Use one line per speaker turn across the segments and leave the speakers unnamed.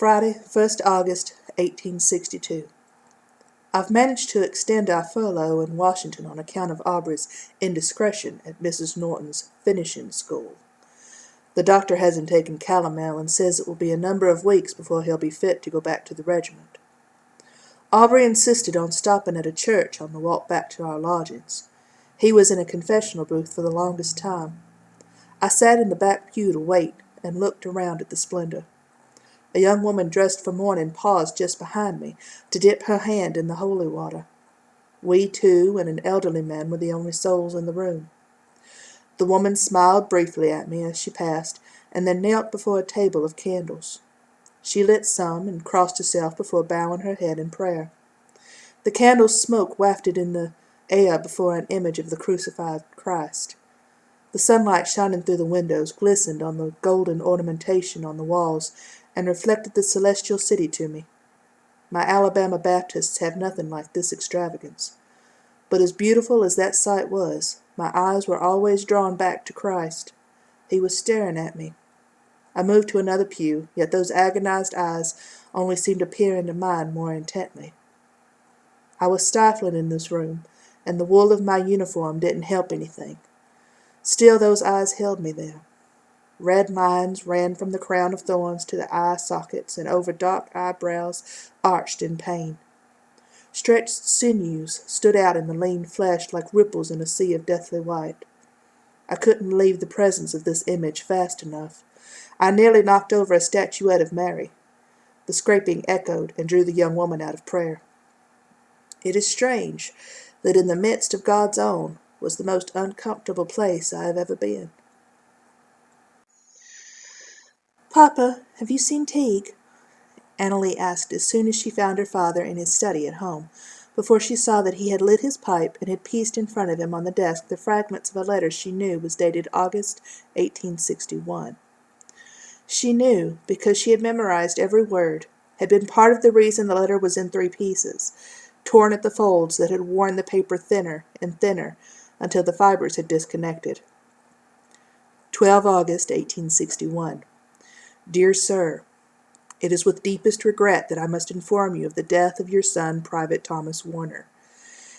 Friday, 1st August, 1862. I've managed to extend our furlough in Washington on account of Aubrey's indiscretion at Mrs. Norton's finishing school. The doctor hasn't taken calomel and says it will be a number of weeks before he'll be fit to go back to the regiment. Aubrey insisted on stopping at a church on the walk back to our lodgings. He was in a confessional booth for the longest time. I sat in the back pew to wait and looked around at the splendor. A young woman dressed for mourning paused just behind me to dip her hand in the holy water. We two and an elderly man were the only souls in the room. The woman smiled briefly at me as she passed, and then knelt before a table of candles. She lit some and crossed herself before bowing her head in prayer. The candle's smoke wafted in the air before an image of the crucified Christ. The sunlight shining through the windows glistened on the golden ornamentation on the walls and reflected the celestial city to me. My Alabama Baptists have nothing like this extravagance. But as beautiful as that sight was, my eyes were always drawn back to Christ. He was staring at me. I moved to another pew, yet those agonized eyes only seemed to peer into mine more intently. I was stifling in this room, and the wool of my uniform didn't help anything. Still those eyes held me there. Red lines ran from the crown of thorns to the eye sockets and over dark eyebrows arched in pain. Stretched sinews stood out in the lean flesh like ripples in a sea of deathly white. I couldn't leave the presence of this image fast enough. I nearly knocked over a statuette of Mary. The scraping echoed and drew the young woman out of prayer. It is strange that in the midst of God's own was the most uncomfortable place I have ever been. "Papa, have you seen Teague?" Annalie asked as soon as she found her father in his study at home, before she saw that he had lit his pipe and had pieced in front of him on the desk the fragments of a letter she knew was dated August 1861. She knew, because she had memorized every word, had been part of the reason the letter was in 3 pieces, torn at the folds that had worn the paper thinner and thinner until the fibers had disconnected. 12 August 1861. Dear Sir, it is with deepest regret that I must inform you of the death of your son, Private Thomas Warner.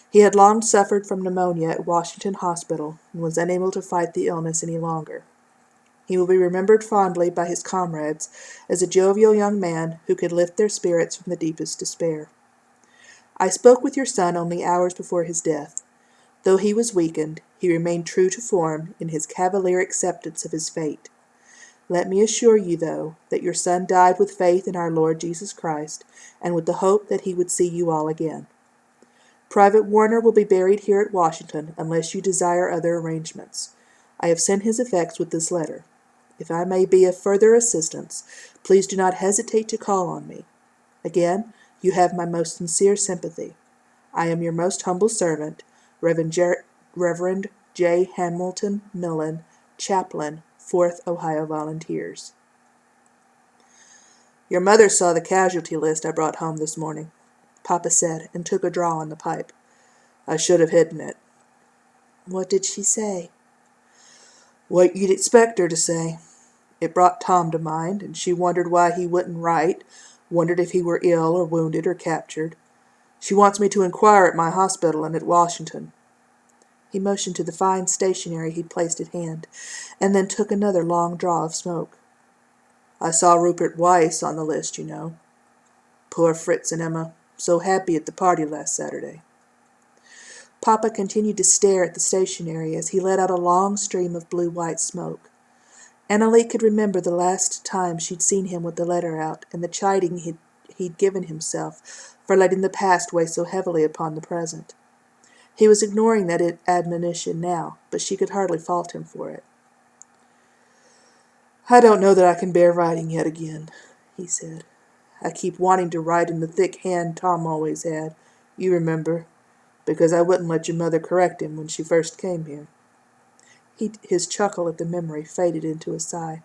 He had long suffered from pneumonia at Washington Hospital and was unable to fight the illness any longer. He will be remembered fondly by his comrades as a jovial young man who could lift their spirits from the deepest despair. I spoke with your son only hours before his death. Though he was weakened, he remained true to form in his cavalier acceptance of his fate. Let me assure you, though, that your son died with faith in our Lord Jesus Christ, and with the hope that he would see you all again. Private Warner will be buried here at Washington, unless you desire other arrangements. I have sent his effects with this letter. If I may be of further assistance, please do not hesitate to call on me. Again, you have my most sincere sympathy. I am your most humble servant, Reverend J. Hamilton Millen, Chaplain, 4th Ohio Volunteers. Your mother saw the casualty list I brought home this morning, Papa said, and took a draw on the pipe. I should have hidden it. What did she say? What you'd expect her to say. It brought Tom to mind, and she wondered why he wouldn't write, wondered if he were ill or wounded or captured. She wants me to inquire at my hospital and at Washington. He motioned to the fine stationery he'd placed at hand, and then took another long draw of smoke. I saw Rupert Weiss on the list, you know. Poor Fritz and Emma, so happy at the party last Saturday. Papa continued to stare at the stationery as he let out a long stream of blue-white smoke. Annalie could remember the last time she'd seen him with the letter out, and the chiding he'd given himself for letting the past weigh so heavily upon the present. He was ignoring that admonition now, but she could hardly fault him for it. I don't know that I can bear writing yet again, he said. I keep wanting to write in the thick hand Tom always had, you remember, because I wouldn't let your mother correct him when she first came here. His chuckle at the memory faded into a sigh.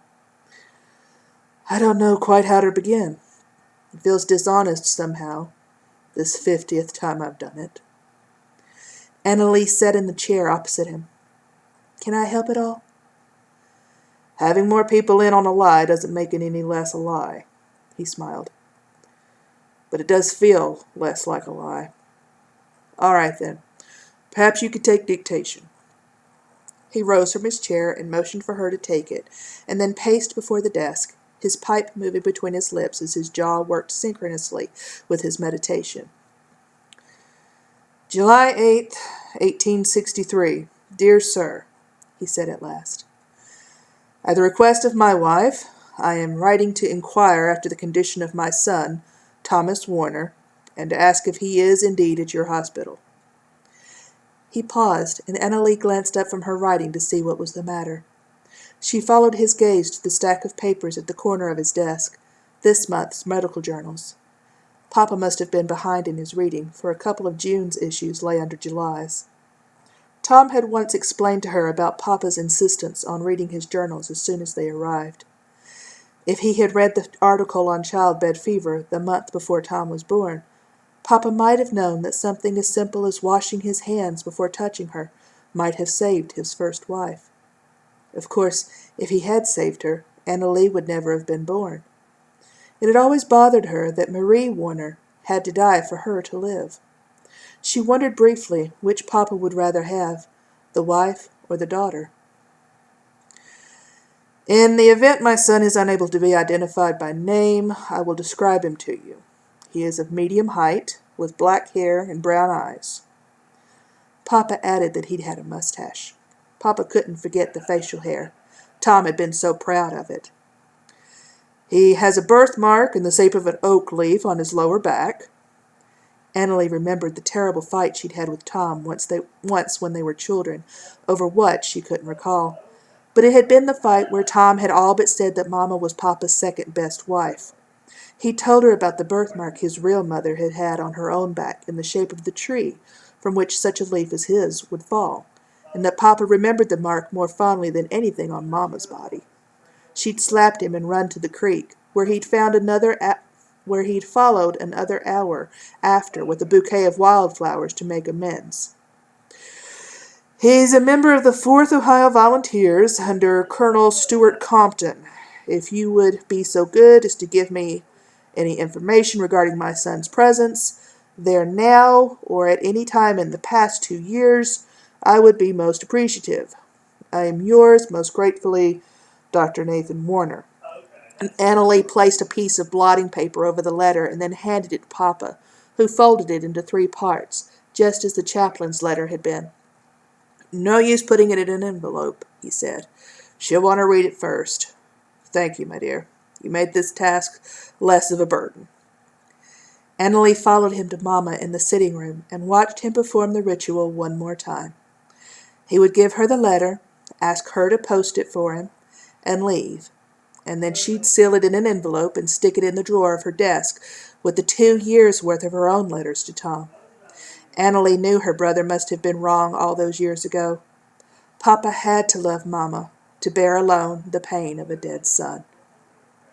I don't know quite how to begin. It feels dishonest somehow, this 50th time I've done it. Annalie sat in the chair opposite him. Can I help at all? Having more people in on a lie doesn't make it any less a lie. he smiled. "But it does feel less like a lie." "All right, then. Perhaps you could take dictation." He rose from his chair and motioned for her to take it, and then paced before the desk, his pipe moving between his lips as his jaw worked synchronously with his meditation. "July 8th, 1863. Dear Sir," he said at last. "At the request of my wife, I am writing to inquire after the condition of my son, Thomas Warner, and to ask if he is indeed at your hospital." He paused, and Annalee glanced up from her writing to see what was the matter. She followed his gaze to the stack of papers at the corner of his desk, this month's medical journals. Papa must have been behind in his reading, for a couple of June's issues lay under July's. Tom had once explained to her about Papa's insistence on reading his journals as soon as they arrived. If he had read the article on childbed fever the month before Tom was born, Papa might have known that something as simple as washing his hands before touching her might have saved his first wife. Of course, if he had saved her, Annalee would never have been born. It had always bothered her that Marie Warner had to die for her to live. She wondered briefly which Papa would rather have, the wife or the daughter. "In the event my son is unable to be identified by name, I will describe him to you. He is of medium height, with black hair and brown eyes." Papa added that he'd had a mustache. Papa couldn't forget the facial hair. Tom had been so proud of it. "He has a birthmark in the shape of an oak leaf on his lower back." Annalee remembered the terrible fight she'd had with Tom once when they were children, over what she couldn't recall. But it had been the fight where Tom had all but said that Mama was Papa's second-best wife. He told her about the birthmark his real mother had had on her own back in the shape of the tree from which such a leaf as his would fall, and that Papa remembered the mark more fondly than anything on Mama's body. She'd slapped him and run to the creek, where he'd followed another hour after with a bouquet of wildflowers to make amends. "He's a member of the 4th Ohio Volunteers under Colonel Stuart Compton. If you would be so good as to give me any information regarding my son's presence there now or at any time in the past 2 years, I would be most appreciative. I am yours most gratefully, Dr. Nathan Warner." And Annalee placed a piece of blotting paper over the letter and then handed it to Papa, who folded it into 3 parts, just as the chaplain's letter had been. "No use putting it in an envelope," he said. "She'll want to read it first. Thank you, my dear. You made this task less of a burden." Annalee followed him to Mama in the sitting room and watched him perform the ritual one more time. He would give her the letter, ask her to post it for him, and leave, and then she'd seal it in an envelope and stick it in the drawer of her desk with the 2 years' worth of her own letters to Tom. Annalee knew her brother must have been wrong all those years ago. Papa had to love Mama, to bear alone the pain of a dead son.